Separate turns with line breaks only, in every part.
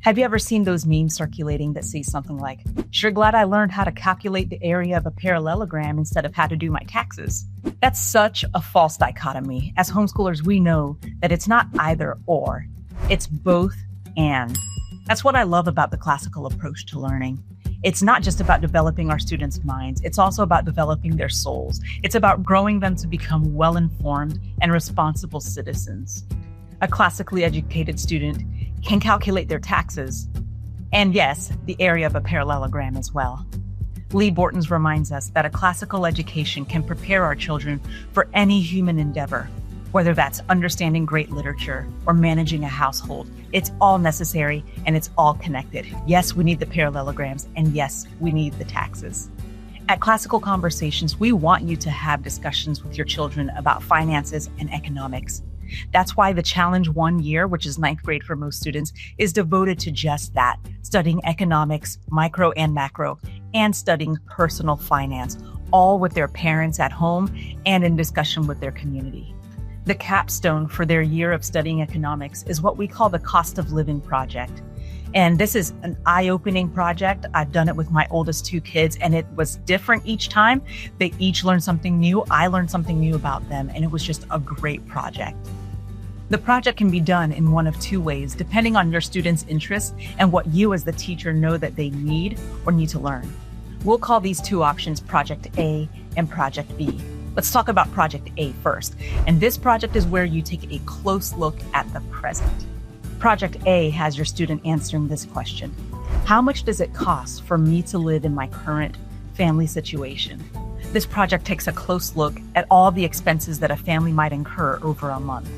Have you ever seen those memes circulating that say something like, "Sure glad I learned how to calculate the area of a parallelogram instead of how to do my taxes"? That's such a false dichotomy. As homeschoolers, we know that it's not either or, it's both and. That's what I love about the classical approach to learning. It's not just about developing our students' minds, it's also about developing their souls. It's about growing them to become well-informed and responsible citizens. A classically educated student can calculate their taxes, and yes, the area of a parallelogram as well. Lee Bortons reminds us that a classical education can prepare our children for any human endeavor, whether that's understanding great literature or managing a household. It's all necessary and it's all connected. Yes, we need the parallelograms, and yes, we need the taxes. At Classical Conversations, we want you to have discussions with your children about finances and economics. That's why the Challenge 1 year, which is 9th grade for most students, is devoted to just that, studying economics, micro and macro, and studying personal finance, all with their parents at home and in discussion with their community. The capstone for their year of studying economics is what we call the Cost of Living Project. And this is an eye-opening project. I've done it with my oldest 2 kids, and it was different each time. They each learned something new. I learned something new about them, and it was just a great project. The project can be done in one of 2 ways, depending on your students' interests and what you as the teacher know that they need or need to learn. We'll call these 2 options Project A and Project B. Let's talk about Project A first. And this project is where you take a close look at the present. Project A has your student answering this question: how much does it cost for me to live in my current family situation? This project takes a close look at all the expenses that a family might incur over a month.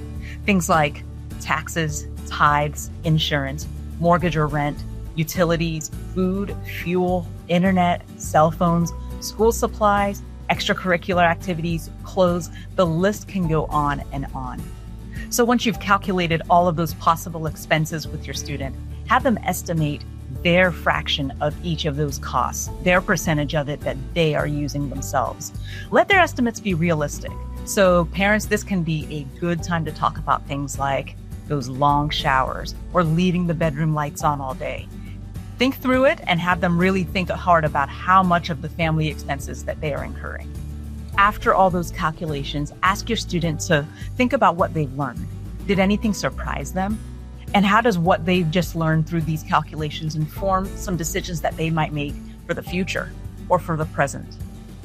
Things like taxes, tithes, insurance, mortgage or rent, utilities, food, fuel, internet, cell phones, school supplies, extracurricular activities, clothes. The list can go on and on. So once you've calculated all of those possible expenses with your student, have them estimate their fraction of each of those costs, their percentage of it that they are using themselves. Let their estimates be realistic. So parents, this can be a good time to talk about things like those long showers or leaving the bedroom lights on all day. Think through it and have them really think hard about how much of the family expenses that they are incurring. After all those calculations, ask your student to think about what they've learned. Did anything surprise them? And how does what they've just learned through these calculations inform some decisions that they might make for the future or for the present?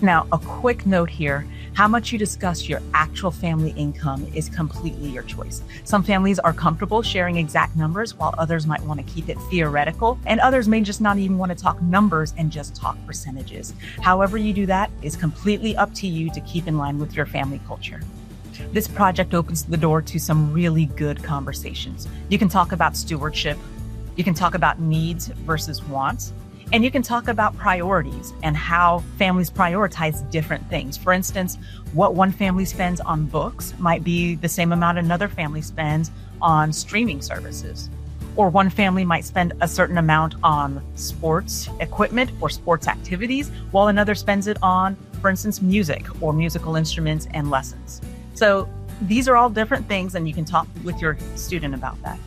Now, a quick note here, how much you discuss your actual family income is completely your choice. Some families are comfortable sharing exact numbers, while others might want to keep it theoretical, and others may just not even want to talk numbers and just talk percentages. However you do that is completely up to you to keep in line with your family culture. This project opens the door to some really good conversations. You can talk about stewardship, you can talk about needs versus wants, and you can talk about priorities and how families prioritize different things. For instance, what one family spends on books might be the same amount another family spends on streaming services. Or one family might spend a certain amount on sports equipment or sports activities, while another spends it on, for instance, music or musical instruments and lessons. So these are all different things, and you can talk with your student about that.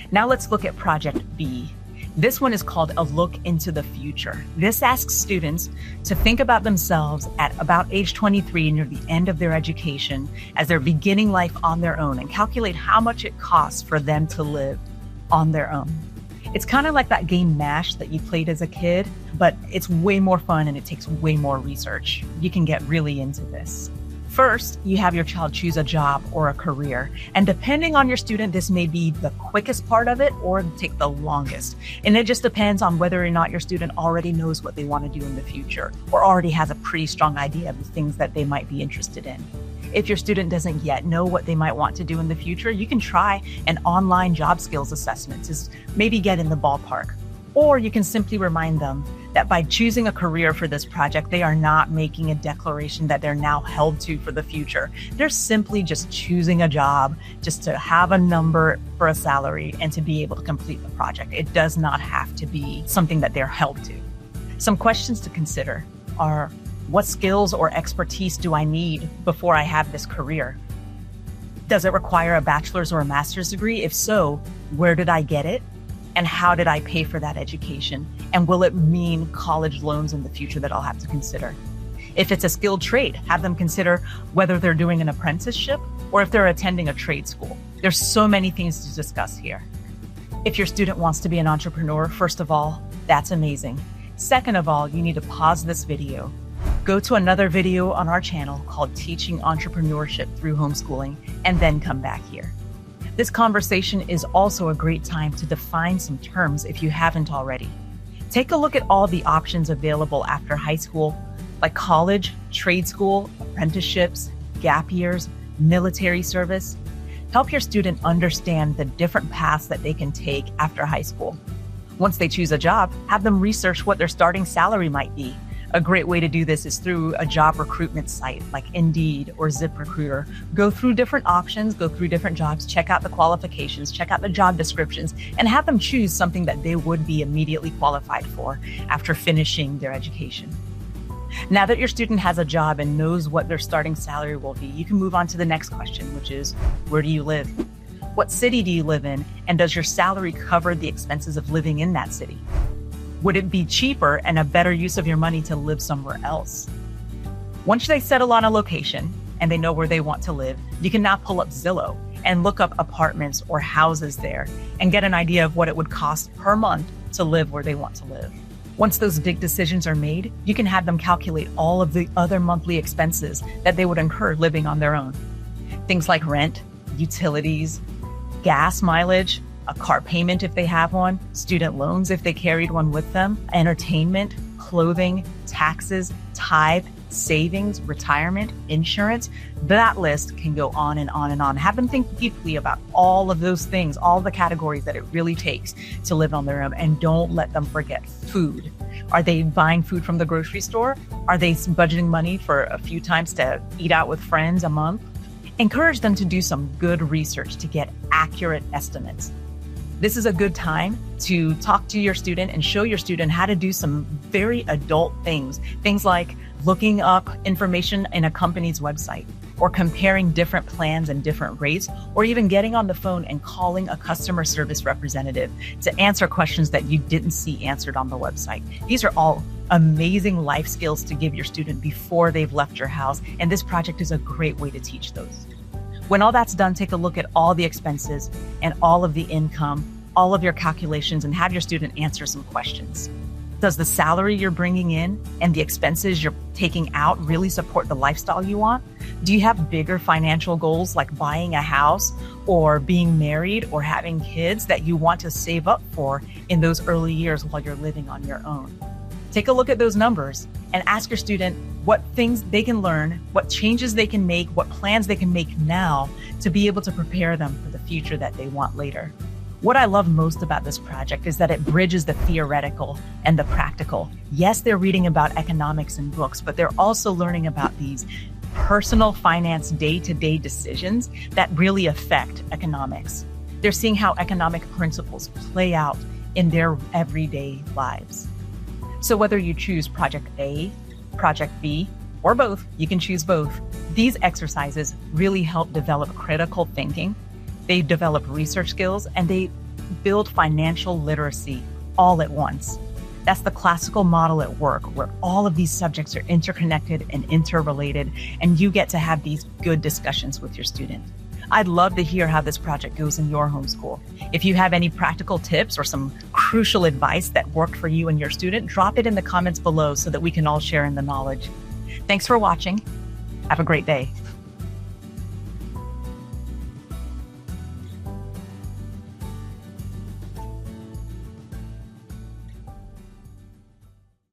Now let's look at Project B. This one is called A Look into the Future. This asks students to think about themselves at about age 23, near the end of their education, as they're beginning life on their own, and calculate how much it costs for them to live on their own. It's kind of like that game MASH that you played as a kid, but it's way more fun and it takes way more research. You can get really into this. First, you have your child choose a job or a career. And depending on your student, this may be the quickest part of it or take the longest. And it just depends on whether or not your student already knows what they want to do in the future or already has a pretty strong idea of the things that they might be interested in. If your student doesn't yet know what they might want to do in the future, you can try an online job skills assessment to maybe get in the ballpark. Or you can simply remind them that by choosing a career for this project, they are not making a declaration that they're now held to for the future. They're simply just choosing a job just to have a number for a salary and to be able to complete the project. It does not have to be something that they're held to. Some questions to consider are, what skills or expertise do I need before I have this career? Does it require a bachelor's or a master's degree? If so, where did I get it? And how did I pay for that education? And will it mean college loans in the future that I'll have to consider? If it's a skilled trade, have them consider whether they're doing an apprenticeship or if they're attending a trade school. There's so many things to discuss here. If your student wants to be an entrepreneur, first of all, that's amazing. Second of all, you need to pause this video. Go to another video on our channel called Teaching Entrepreneurship Through Homeschooling, and then come back here. This conversation is also a great time to define some terms if you haven't already. Take a look at all the options available after high school, like college, trade school, apprenticeships, gap years, military service. Help your student understand the different paths that they can take after high school. Once they choose a job, have them research what their starting salary might be. A great way to do this is through a job recruitment site like Indeed or ZipRecruiter. Go through different options, go through different jobs, check out the qualifications, check out the job descriptions, and have them choose something that they would be immediately qualified for after finishing their education. Now that your student has a job and knows what their starting salary will be, you can move on to the next question, which is, where do you live? What city do you live in? And does your salary cover the expenses of living in that city? Would it be cheaper and a better use of your money to live somewhere else? Once they settle on a location and they know where they want to live, you can now pull up Zillow and look up apartments or houses there and get an idea of what it would cost per month to live where they want to live. Once those big decisions are made, you can have them calculate all of the other monthly expenses that they would incur living on their own. Things like rent, utilities, gas mileage, a car payment if they have one, student loans if they carried one with them, entertainment, clothing, taxes, tithe, savings, retirement, insurance. That list can go on and on and on. Have them think deeply about all of those things, all the categories that it really takes to live on their own. And don't let them forget food. Are they buying food from the grocery store? Are they budgeting money for a few times to eat out with friends a month? Encourage them to do some good research to get accurate estimates. This is a good time to talk to your student and show your student how to do some very adult things. Things like looking up information in a company's website, or comparing different plans and different rates, or even getting on the phone and calling a customer service representative to answer questions that you didn't see answered on the website. These are all amazing life skills to give your student before they've left your house, and this project is a great way to teach those. When all that's done, take a look at all the expenses and all of the income, all of your calculations, and have your student answer some questions. Does the salary you're bringing in and the expenses you're taking out really support the lifestyle you want? Do you have bigger financial goals like buying a house or being married or having kids that you want to save up for in those early years while you're living on your own? Take a look at those numbers and ask your student what things they can learn, what changes they can make, what plans they can make now to be able to prepare them for the future that they want later. What I love most about this project is that it bridges the theoretical and the practical. Yes, they're reading about economics in books, but they're also learning about these personal finance day-to-day decisions that really affect economics. They're seeing how economic principles play out in their everyday lives. So whether you choose Project A, Project B, or both, you can choose both. These exercises really help develop critical thinking. They develop research skills, and they build financial literacy all at once. That's the classical model at work, where all of these subjects are interconnected and interrelated, and you get to have these good discussions with your student. I'd love to hear how this project goes in your homeschool. If you have any practical tips or some crucial advice that worked for you and your student, drop it in the comments below so that we can all share in the knowledge. Thanks for watching. Have a great day.